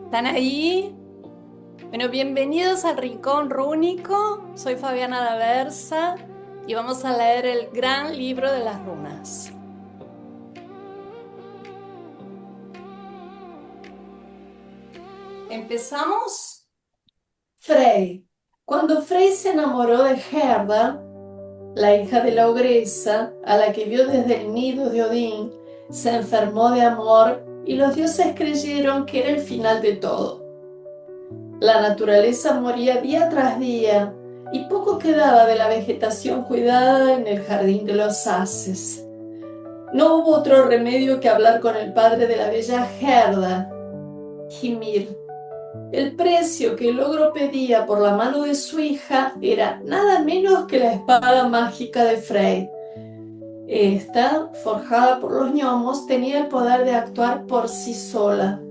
¿Están ahí? Bueno, bienvenidos al Rincón Rúnico. Soy Fabiana Daversa y vamos a leer el gran libro de las runas. ¿Empezamos? Frey. Cuando Frey se enamoró de Gerda, la hija de la ogresa, a la que vio desde el nido de Odín, se enfermó de amor y los dioses creyeron que era el final de todo. La naturaleza moría día tras día y poco quedaba de la vegetación cuidada en el jardín de los haces. No hubo otro remedio que hablar con el padre de la bella Gerda, Hymir. El precio que el ogro pedía por la mano de su hija era nada menos que la espada mágica de Frey. Esta, forjada por los gnomos, tenía el poder de actuar por sí sola.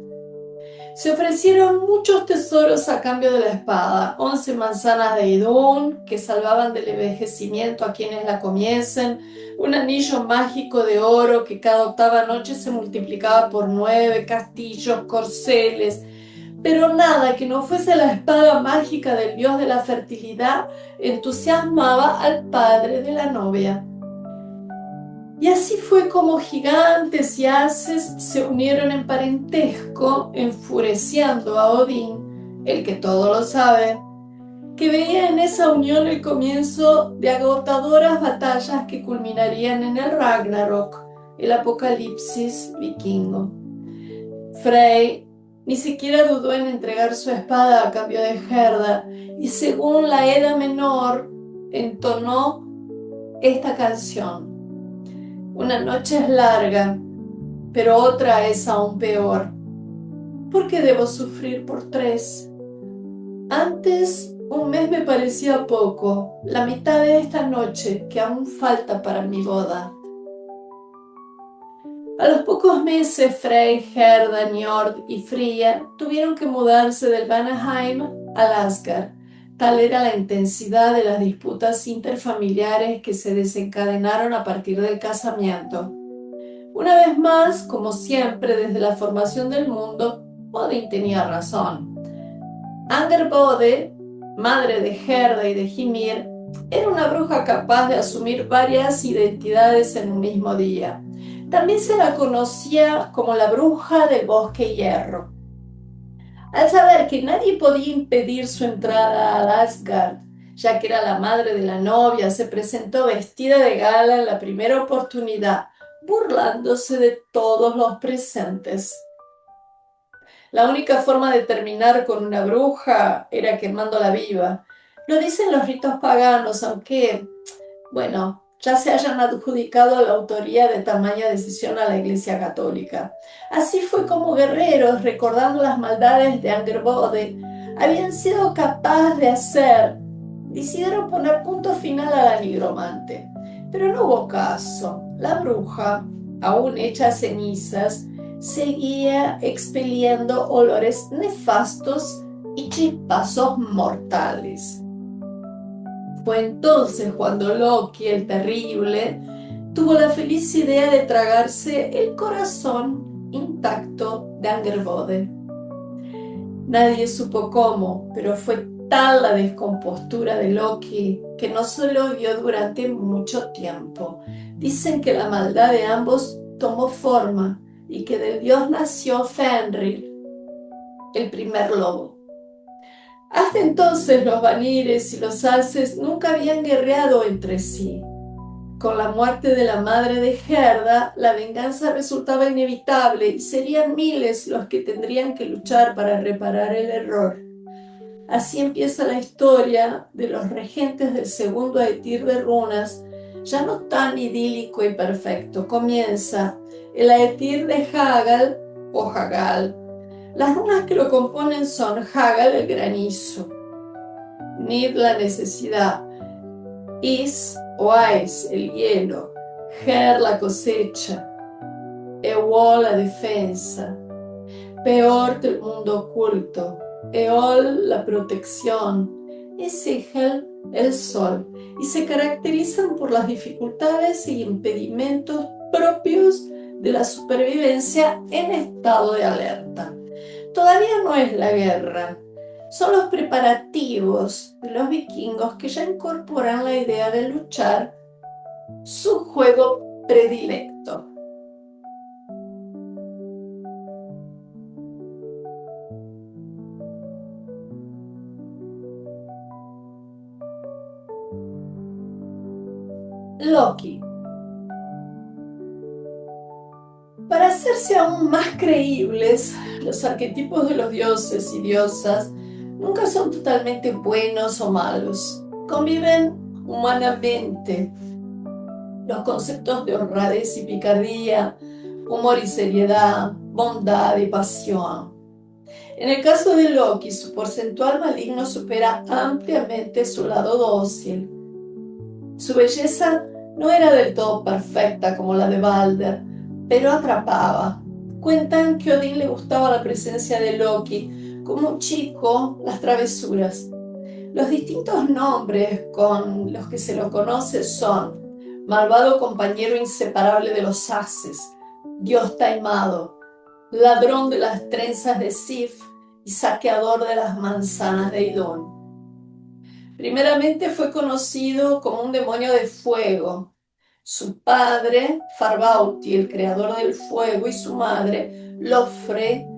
Se ofrecieron muchos tesoros a cambio de la espada: 11 manzanas de Idún, que salvaban del envejecimiento a quienes la comiesen, un anillo mágico de oro que cada octava noche se multiplicaba por 9, castillos, corceles, pero nada que no fuese la espada mágica del dios de la fertilidad entusiasmaba al padre de la novia. Y así fue como gigantes y haces se unieron en parentesco, enfureciendo a Odín, el que todo lo sabe, que veía en esa unión el comienzo de agotadoras batallas que culminarían en el Ragnarok, el apocalipsis vikingo. Frey ni siquiera dudó en entregar su espada a cambio de Gerda, y según la Edda Menor, entonó esta canción: una noche es larga, pero otra es aún peor. ¿Por qué debo sufrir por tres? Antes, un mes me parecía poco, la mitad de esta noche que aún falta para mi boda. A los pocos meses, Frey, Gerda, Njord y Fría tuvieron que mudarse del Vanaheim al Asgard. Tal era la intensidad de las disputas interfamiliares que se desencadenaron a partir del casamiento. Una vez más, como siempre desde la formación del mundo, Odin tenía razón. Angerbode, madre de Gerda y de Hymir, era una bruja capaz de asumir varias identidades en un mismo día. También se la conocía como la bruja del bosque hierro. Al saber que nadie podía impedir su entrada al Asgard, ya que era la madre de la novia, se presentó vestida de gala en la primera oportunidad, burlándose de todos los presentes. La única forma de terminar con una bruja era quemándola viva. Lo dicen los ritos paganos, aunque, bueno, ya se hayan adjudicado la autoría de tamaña decisión a la Iglesia Católica. Así fue como guerreros, recordando las maldades de Angerbode, habían sido capaces de hacer, decidieron poner punto final a la nigromante. Pero no hubo caso. La bruja, aún hecha cenizas, seguía expeliendo olores nefastos y chispazos mortales. Fue entonces cuando Loki, el terrible, tuvo la feliz idea de tragarse el corazón intacto de Angerbode. Nadie supo cómo, pero fue tal la descompostura de Loki que no se lo vio durante mucho tiempo. Dicen que la maldad de ambos tomó forma y que del dios nació Fenrir, el primer lobo. Hasta entonces los Vanires y los Alces nunca habían guerreado entre sí. Con la muerte de la madre de Gerda, la venganza resultaba inevitable y serían miles los que tendrían que luchar para reparar el error. Así empieza la historia de los regentes del segundo Aetir de runas, ya no tan idílico y perfecto. Comienza el Aetir de Hagal o Hagal. Las runas que lo componen son Hagal, el granizo; Nid, la necesidad; Is o Ais, el hielo; Her, la cosecha; Ewol, la defensa; Peor, el mundo oculto; Eol, la protección; y Sigel, el sol, y se caracterizan por las dificultades y impedimentos propios de la supervivencia en estado de alerta. Todavía no es la guerra, son los preparativos de los vikingos que ya incorporan la idea de luchar, su juego predilecto. Loki. Para hacerse aún más creíbles, los arquetipos de los dioses y diosas nunca son totalmente buenos o malos. Conviven humanamente. Los conceptos de honradez y picardía, humor y seriedad, bondad y pasión. En el caso de Loki, su porcentual maligno supera ampliamente su lado dócil. Su belleza no era del todo perfecta como la de Balder, pero atrapaba. Cuentan que a Odín le gustaba la presencia de Loki, como un chico, las travesuras. Los distintos nombres con los que se lo conoce son malvado compañero inseparable de los haces, dios taimado, ladrón de las trenzas de Sif y saqueador de las manzanas de Idún. Primeramente fue conocido como un demonio de fuego. Su padre, Farbauti, el creador del fuego, y su madre, Lofre,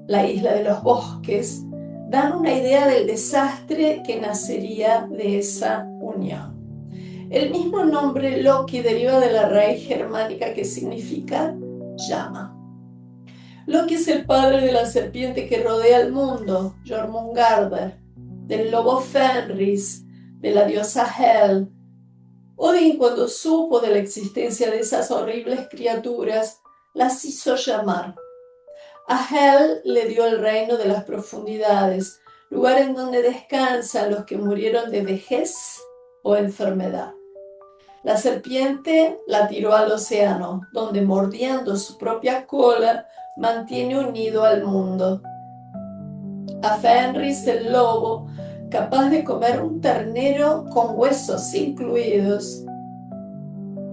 la isla de los bosques, dan una idea del desastre que nacería de esa unión. El mismo nombre Loki deriva de la raíz germánica que significa llama. Loki es el padre de la serpiente que rodea el mundo, Jormungandr, del lobo Fenris, de la diosa Hel. Odín, cuando supo de la existencia de esas horribles criaturas, las hizo llamar. A Hel le dio el reino de las profundidades, lugar en donde descansan los que murieron de vejez o enfermedad. La serpiente la tiró al océano, donde mordiendo su propia cola mantiene unido al mundo. A Fenris el lobo, capaz de comer un ternero con huesos incluidos,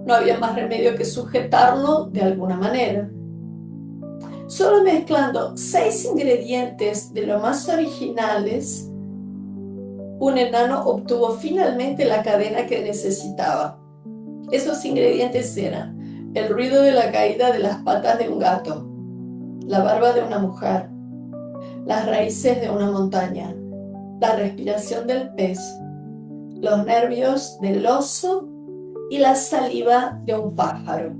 no había más remedio que sujetarlo de alguna manera. Solo mezclando 6 ingredientes de lo más originales, un enano obtuvo finalmente la cadena que necesitaba. Esos ingredientes eran el ruido de la caída de las patas de un gato, la barba de una mujer, las raíces de una montaña, la respiración del pez, los nervios del oso y la saliva de un pájaro.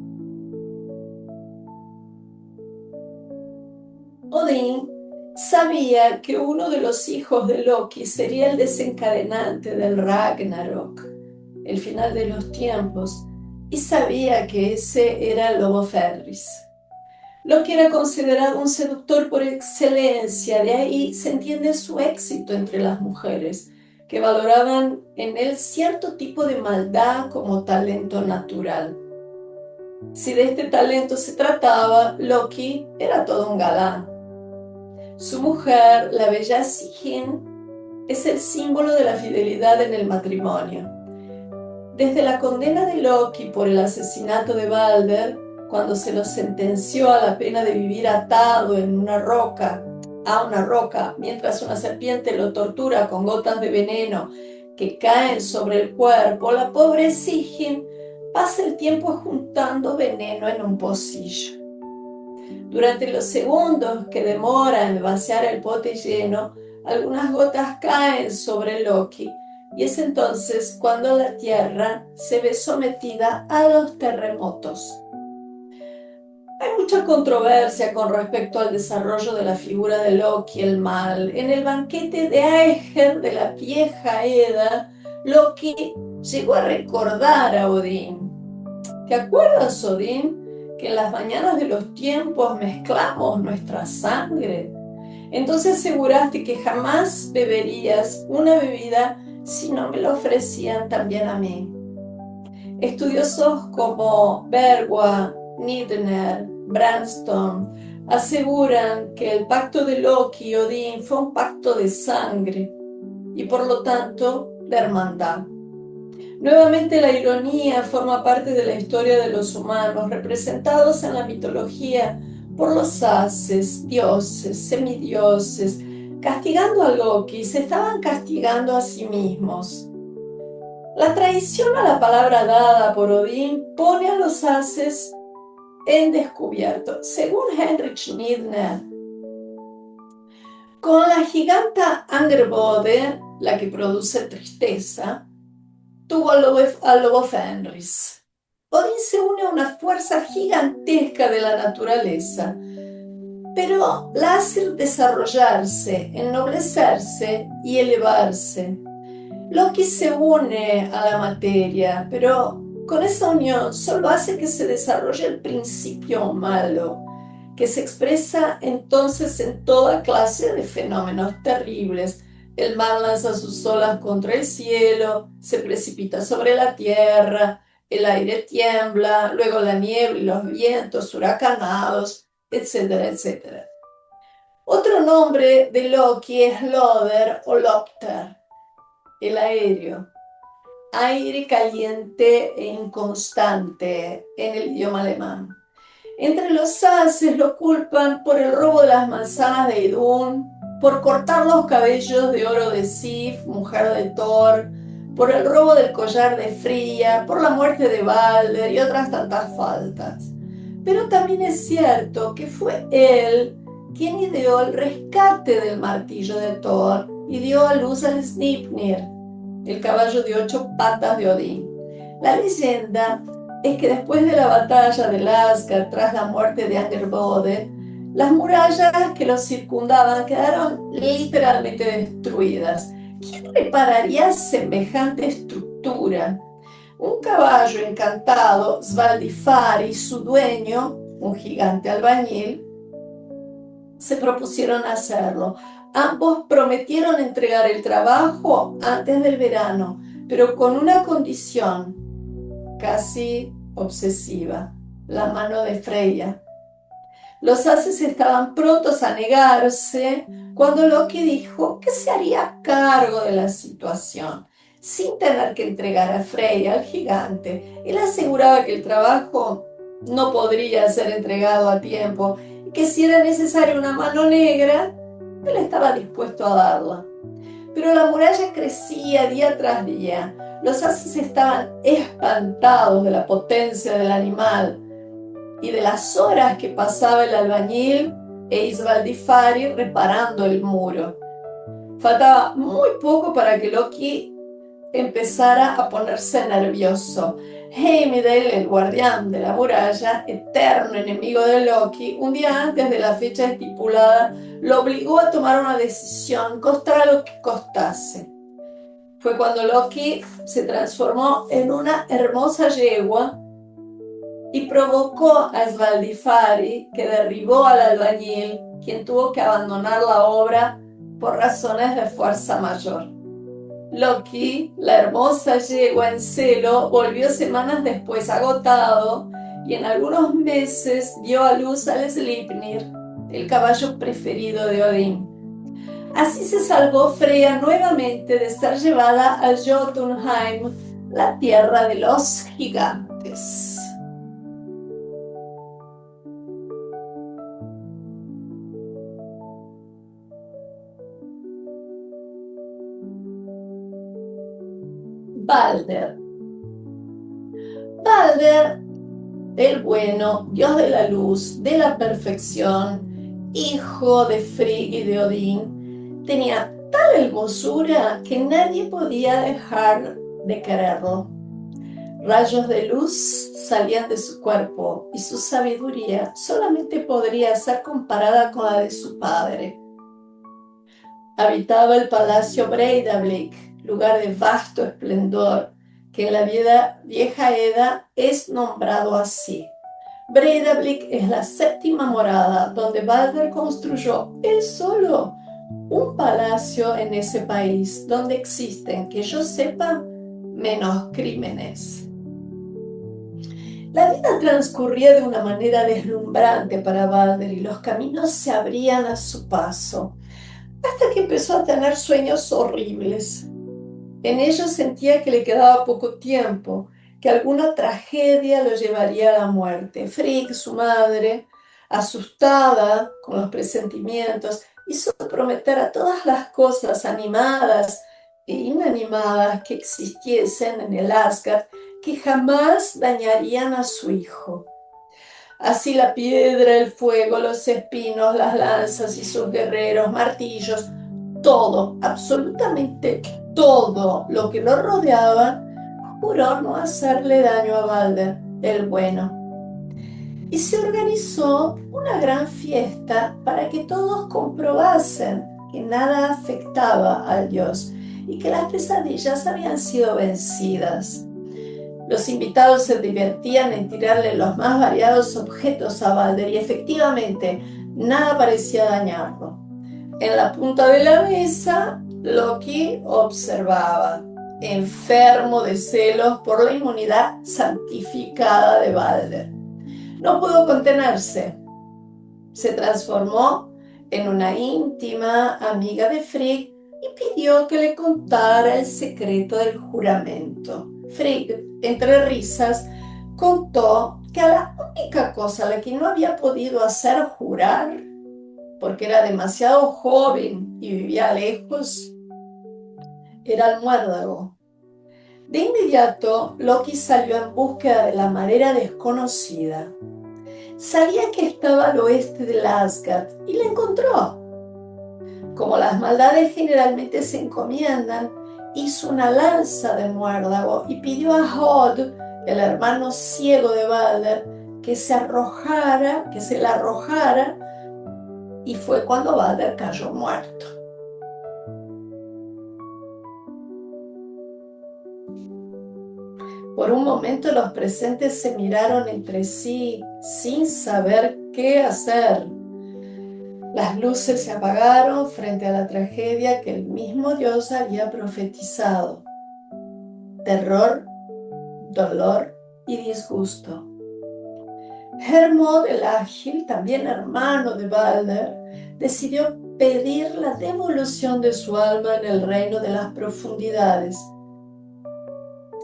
Odín sabía que uno de los hijos de Loki sería el desencadenante del Ragnarok, el final de los tiempos, y sabía que ese era el lobo Fenris. Loki era considerado un seductor por excelencia, de ahí se entiende su éxito entre las mujeres, que valoraban en él cierto tipo de maldad como talento natural. Si de este talento se trataba, Loki era todo un galán. Su mujer, la bella Sigyn, es el símbolo de la fidelidad en el matrimonio. Desde la condena de Loki por el asesinato de Balder, cuando se lo sentenció a la pena de vivir atado a una roca, mientras una serpiente lo tortura con gotas de veneno que caen sobre el cuerpo, la pobre Sigyn pasa el tiempo juntando veneno en un pocillo. Durante los segundos que demora en vaciar el pote lleno, algunas gotas caen sobre Loki, y es entonces cuando la Tierra se ve sometida a los terremotos. Hay mucha controversia con respecto al desarrollo de la figura de Loki el mal. En el banquete de Aeger de la vieja Edda, Loki llegó a recordar a Odín. ¿Te acuerdas, Odín, que en las mañanas de los tiempos mezclamos nuestra sangre? Entonces aseguraste que jamás beberías una bebida si no me lo ofrecían también a mí. Estudiosos como Bergua, Nidner, Branston aseguran que el pacto de Loki y Odín fue un pacto de sangre y por lo tanto de hermandad. Nuevamente la ironía forma parte de la historia de los humanos, representados en la mitología por los haces, dioses, semidioses, castigando a Loki, se estaban castigando a sí mismos. La traición a la palabra dada por Odín pone a los haces en descubierto. Según Heinrich Niedner, con la giganta Angerbode, la que produce tristeza, tuvo al lobo Fenris. Odín se une a una fuerza gigantesca de la naturaleza, pero la hace desarrollarse, ennoblecerse y elevarse. Loki se une a la materia, pero con esa unión solo hace que se desarrolle el principio malo, que se expresa entonces en toda clase de fenómenos terribles. El mar lanza sus olas contra el cielo, se precipita sobre la tierra, el aire tiembla, luego la niebla y los vientos huracanados, etcétera, etcétera. Otro nombre de Loki es Loder o Lopter, el aéreo, aire caliente e inconstante en el idioma alemán. Entre los haces lo culpan por el robo de las manzanas de Idún, por cortar los cabellos de oro de Sif, mujer de Thor, por el robo del collar de Fría, por la muerte de Balder y otras tantas faltas. Pero también es cierto que fue él quien ideó el rescate del martillo de Thor y dio a luz al Sleipnir, el caballo de 8 patas de Odín. La leyenda es que después de la batalla de Asgard, tras la muerte de Angerbode, las murallas que los circundaban quedaron literalmente destruidas. ¿Quién repararía semejante estructura? Un caballo encantado, Svaldifari, su dueño, un gigante albañil, se propusieron hacerlo. Ambos prometieron entregar el trabajo antes del verano, pero con una condición casi obsesiva: la mano de Freya. Los haces estaban prontos a negarse cuando Loki dijo que se haría cargo de la situación, sin tener que entregar a Freya al gigante. Él aseguraba que el trabajo no podría ser entregado a tiempo y que si era necesaria una mano negra, él estaba dispuesto a darla. Pero la muralla crecía día tras día. Los haces estaban espantados de la potencia del animal y de las horas que pasaba el albañil e Isvaldifari reparando el muro. Faltaba muy poco para que Loki empezara a ponerse nervioso. Heimdall, el guardián de la muralla, eterno enemigo de Loki, un día antes de la fecha estipulada, lo obligó a tomar una decisión, costara lo que costase. Fue cuando Loki se transformó en una hermosa yegua y provocó a Svaldifari, que derribó al albañil, quien tuvo que abandonar la obra por razones de fuerza mayor. Loki, la hermosa yegua en celo, volvió semanas después agotado y en algunos meses dio a luz al Sleipnir, el caballo preferido de Odín. Así se salvó Freya nuevamente de ser llevada a Jotunheim, la tierra de los gigantes. Balder. Balder, el bueno, dios de la luz, de la perfección, hijo de Frigg y de Odín, tenía tal hermosura que nadie podía dejar de quererlo. Rayos de luz salían de su cuerpo y su sabiduría solamente podría ser comparada con la de su padre. Habitaba el palacio Breidablik, lugar de vasto esplendor, que en la vieja Edda es nombrado así. Breidablik es la séptima morada donde Balder construyó él solo un palacio en ese país, donde existen, que yo sepa, menos crímenes. La vida transcurría de una manera deslumbrante para Balder y los caminos se abrían a su paso, hasta que empezó a tener sueños horribles. En ellos sentía que le quedaba poco tiempo, que alguna tragedia lo llevaría a la muerte. Frigg, su madre, Asustada con los presentimientos, hizo prometer a todas las cosas animadas e inanimadas que existiesen en el Asgard que jamás dañarían a su hijo. Así la piedra, el fuego, los espinos, las lanzas y sus guerreros, martillos, todo, absolutamente todo lo que lo rodeaba, juró no hacerle daño a Balder, el bueno. Y se organizó una gran fiesta para que todos comprobasen que nada afectaba al dios y que las pesadillas habían sido vencidas. Los invitados se divertían en tirarle los más variados objetos a Balder y efectivamente nada parecía dañarlo. En la punta de la mesa, Loki observaba, enfermo de celos por la inmunidad santificada de Balder. No pudo contenerse. Se transformó en una íntima amiga de Frigg y pidió que le contara el secreto del juramento. Frigg, entre risas, contó que a la única cosa a la que no había podido hacer jurar, porque era demasiado joven y vivía lejos, era el muérdago. De inmediato, Loki salió en búsqueda de la madera desconocida. Sabía que estaba al oeste de Asgard y la encontró. Como las maldades generalmente se encomiendan, hizo una lanza de muérdago y pidió a Hod, el hermano ciego de Balder, que se la arrojara, y fue cuando Balder cayó muerto. Por un momento los presentes se miraron entre sí sin saber qué hacer. Las luces se apagaron frente a la tragedia que el mismo Dios había profetizado. Terror, dolor y disgusto. Hermod el Ágil, también hermano de Balder, decidió pedir la devolución de su alma en el reino de las profundidades,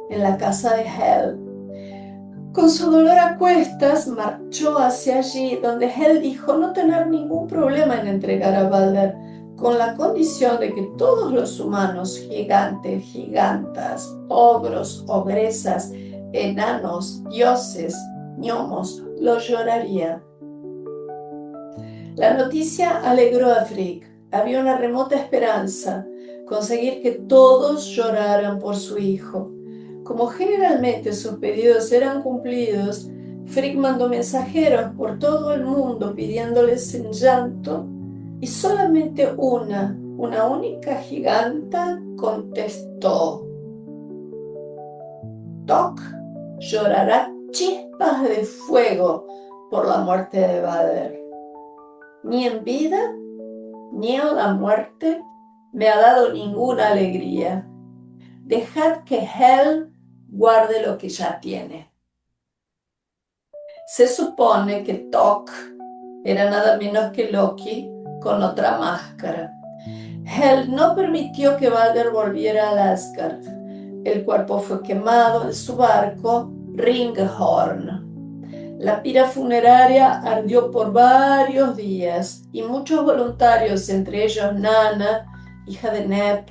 en la casa de Hel. Con su dolor a cuestas, marchó hacia allí, donde Hel dijo no tener ningún problema en entregar a Balder, con la condición de que todos los humanos, gigantes, gigantas, ogros, ogresas, enanos, dioses, gnomos, lo llorarían. La noticia alegró a Frigg. Había una remota esperanza, conseguir que todos lloraran por su hijo. Como generalmente sus pedidos eran cumplidos, Frigg mandó mensajeros por todo el mundo pidiéndoles en llanto, y solamente una única giganta contestó: Thok llorará chispas de fuego por la muerte de Balder. Ni en vida ni en la muerte me ha dado ninguna alegría. Dejad que Hel guarde lo que ya tiene. Se supone que Thok era nada menos que Loki con otra máscara. Hel no permitió que Balder volviera a Asgard. El cuerpo fue quemado en su barco Ringhorn. La pira funeraria ardió por varios días y muchos voluntarios, entre ellos Nanna, hija de Neb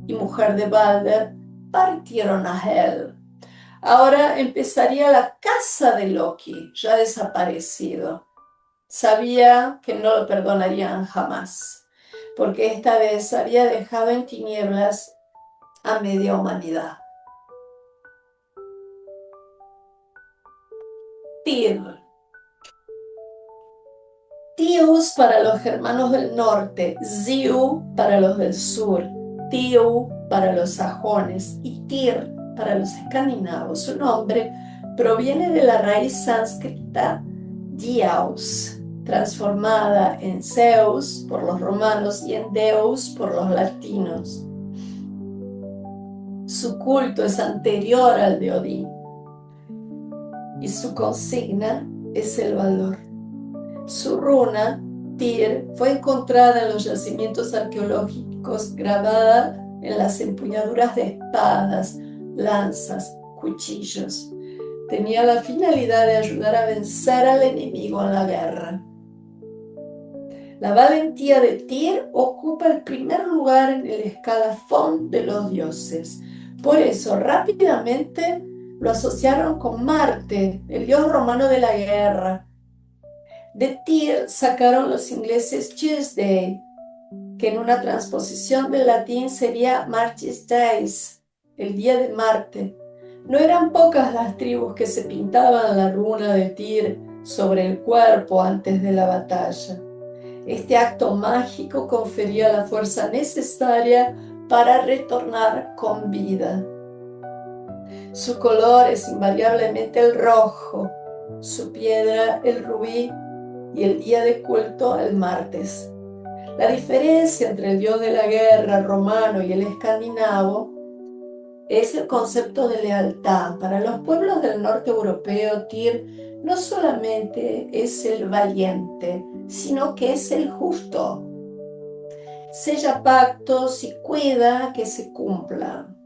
y mujer de Balder, partieron a Hel. Ahora empezaría la caza de Loki, ya desaparecido. Sabía que no lo perdonarían jamás, porque esta vez había dejado en tinieblas a media humanidad. Tyr. Tius para los germanos del norte, Ziu para los del sur, Tiu para los sajones y Tyr para los escandinavos. Su nombre proviene de la raíz sánscrita Diaus, transformada en Zeus por los romanos y en Deus por los latinos. Su culto es anterior al de Odín y su consigna es el valor. Su runa, Tyr, fue encontrada en los yacimientos arqueológicos, grabada en las empuñaduras de espadas, lanzas, cuchillos. tenía la finalidad de ayudar a vencer al enemigo en la guerra. La valentía de Tyr ocupa el primer lugar en el escalafón de los dioses. Por eso, rápidamente lo asociaron con Marte, el dios romano de la guerra. De Tyr sacaron los ingleses Tuesday, que en una transposición del latín sería Martis Days, el día de Marte. No eran pocas las tribus que se pintaban la runa de Tyr sobre el cuerpo antes de la batalla. Este acto mágico confería la fuerza necesaria para retornar con vida. Su color es invariablemente el rojo, su piedra el rubí y el día de culto el martes. La diferencia entre el dios de la guerra romano y el escandinavo es el concepto de lealtad. Para los pueblos del norte europeo, Tyr no solamente es el valiente, sino que es el justo. Sella pactos y cuida que se cumplan.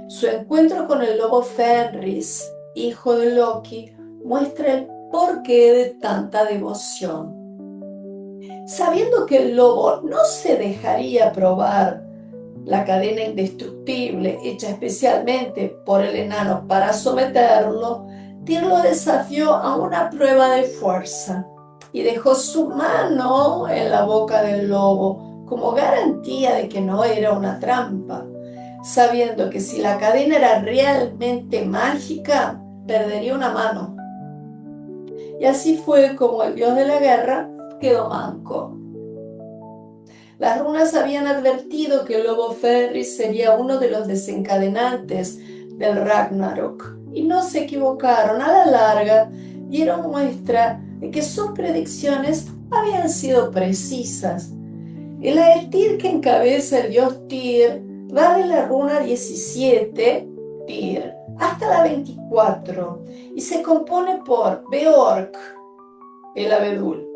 Su encuentro con el lobo Fenris, hijo de Loki, muestra el porqué de tanta devoción. Sabiendo que el lobo no se dejaría probar la cadena indestructible hecha especialmente por el enano para someterlo, Tyr lo desafió a una prueba de fuerza y dejó su mano en la boca del lobo como garantía de que no era una trampa, sabiendo que si la cadena era realmente mágica, perdería una mano. Y así fue como el dios de la guerra quedó manco. Las runas habían advertido que el lobo Fenris sería uno de los desencadenantes del Ragnarok, y no se equivocaron. A la larga dieron muestra de que sus predicciones habían sido precisas. El Aesir que encabeza el dios Tyr va de la runa 17, Tyr, hasta la 24, y se compone por Beork, el abedul,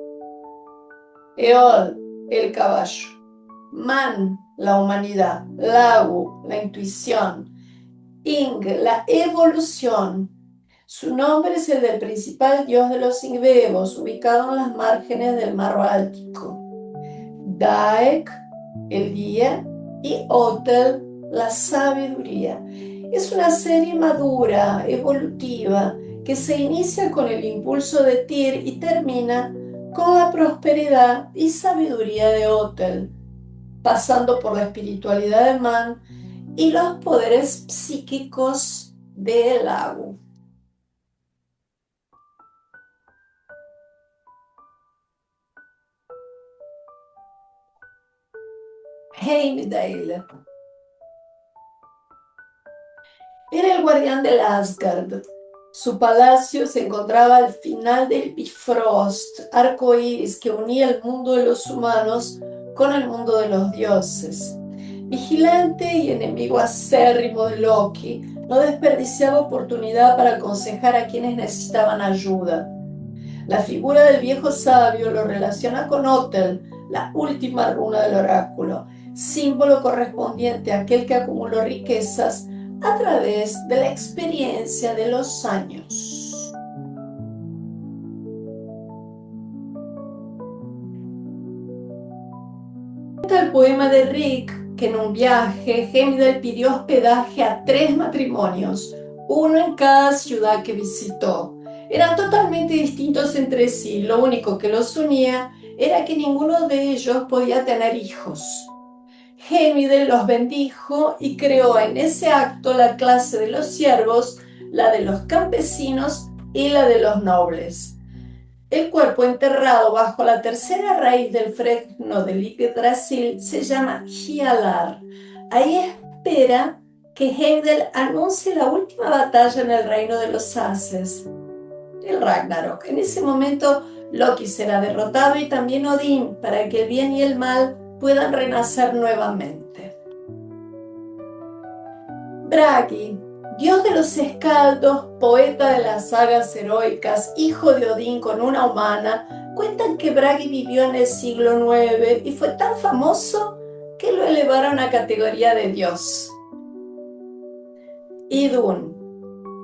Eol, el caballo, Man, la humanidad, Lagu, la intuición, Ing, la evolución. Su nombre es el del principal dios de los ingvevos, ubicado en las márgenes del mar Báltico. Daek, el día, y Otel, la sabiduría. Es una serie madura, evolutiva, que se inicia con el impulso de Tyr y termina con la prosperidad y sabiduría de Otel, pasando por la espiritualidad de Man y los poderes psíquicos de Lagu. Heimdall era el guardián del Asgard. Su palacio se encontraba al final del Bifrost, arco iris que unía el mundo de los humanos con el mundo de los dioses. Vigilante y enemigo acérrimo de Loki, no desperdiciaba oportunidad para aconsejar a quienes necesitaban ayuda. La figura del viejo sabio lo relaciona con Otel, la última runa del oráculo, símbolo correspondiente a aquel que acumuló riquezas a través de la experiencia de los años. Cuenta el poema de Rick que en un viaje Heimdall pidió hospedaje a 3 matrimonios, uno en cada ciudad que visitó. Eran totalmente distintos entre sí, lo único que los unía era que ninguno de ellos podía tener hijos. Heimdall los bendijo y creó en ese acto la clase de los siervos, la de los campesinos y la de los nobles. El cuerpo enterrado bajo la tercera raíz del fresno del Yggdrasil se llama Hyalar. Ahí espera que Heimdall anuncie la última batalla en el reino de los Ases, el Ragnarok. En ese momento Loki será derrotado y también Odín, para que el bien y el mal puedan renacer nuevamente. Bragi, dios de los escaldos, poeta de las sagas heroicas, hijo de Odín con una humana, cuentan que Bragi vivió en el siglo IX y fue tan famoso que lo elevaron a categoría de dios. Idun,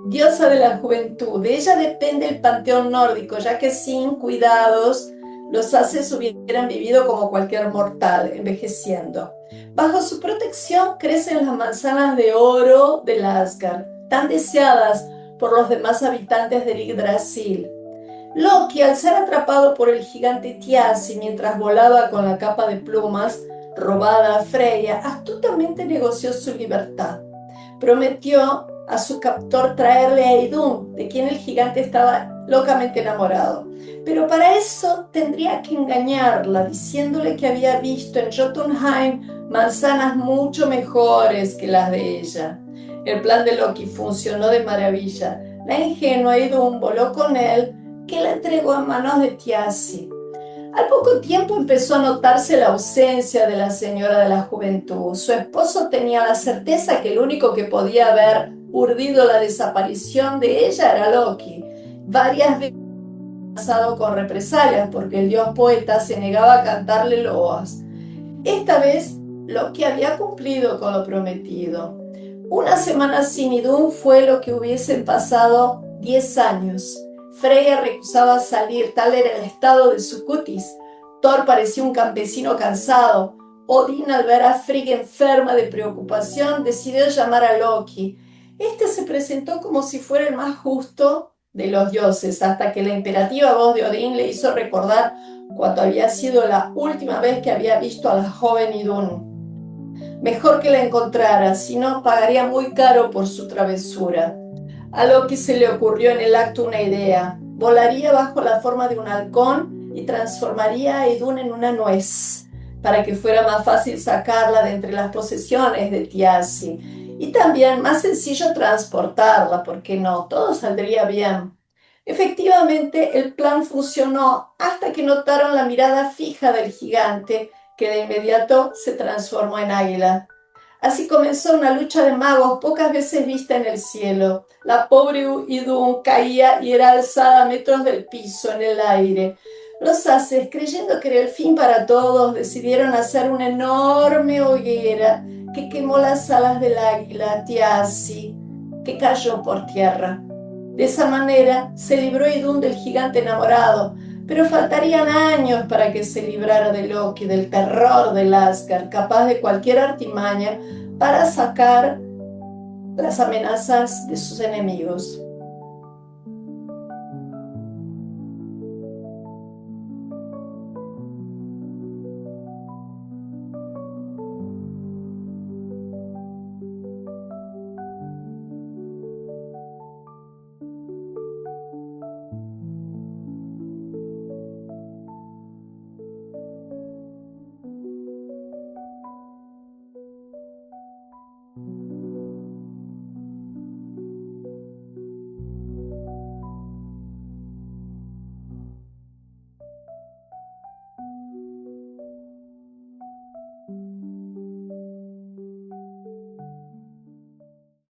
diosa de la juventud. De ella depende el panteón nórdico, ya que sin cuidados los Ases hubieran vivido como cualquier mortal, envejeciendo. Bajo su protección crecen las manzanas de oro del Asgard, tan deseadas por los demás habitantes del Yggdrasil. Loki, al ser atrapado por el gigante Thiazi mientras volaba con la capa de plumas robada a Freya, astutamente negoció su libertad. Prometió a su captor traerle a Idun, de quien el gigante estaba locamente enamorado. Pero para eso tendría que engañarla, diciéndole que había visto en Jotunheim manzanas mucho mejores que las de ella. El plan de Loki funcionó de maravilla. La ingenua Idun voló con él, que la entregó a manos de Thiazi. Al poco tiempo empezó a notarse la ausencia de la señora de la juventud. Su esposo tenía la certeza que el único que podía haber urdido la desaparición de ella era Loki. Varias veces amenazado con represalias porque el dios poeta se negaba a cantarle loas. Esta vez Loki había cumplido con lo prometido. Una semana sin Idun fue lo que hubiesen pasado 10 años. Freya rehusaba salir, tal era el estado de su cutis. Thor parecía un campesino cansado. Odín, al ver a Frigg enferma de preocupación, decidió llamar a Loki. Este se presentó como si fuera el más justo de los dioses, hasta que la imperativa voz de Odín le hizo recordar cuando había sido la última vez que había visto a la joven Idun. Mejor que la encontrara, si no pagaría muy caro por su travesura. A Loki se le ocurrió en el acto una idea. Volaría bajo la forma de un halcón y transformaría a Idun en una nuez, para que fuera más fácil sacarla de entre las posesiones de Thiazi. Y también más sencillo transportarla, porque no, todo saldría bien. Efectivamente, el plan funcionó hasta que notaron la mirada fija del gigante, que de inmediato se transformó en águila. Así comenzó una lucha de magos pocas veces vista en el cielo. La pobre Idun caía y era alzada a metros del piso en el aire. Los Ases, creyendo que era el fin para todos, decidieron hacer una enorme hoguera que quemó las alas del águila Thiazi, que cayó por tierra. De esa manera se libró Idun del gigante enamorado, pero faltarían años para que se librara de Loki, del terror del Asgard, capaz de cualquier artimaña para sacar las amenazas de sus enemigos.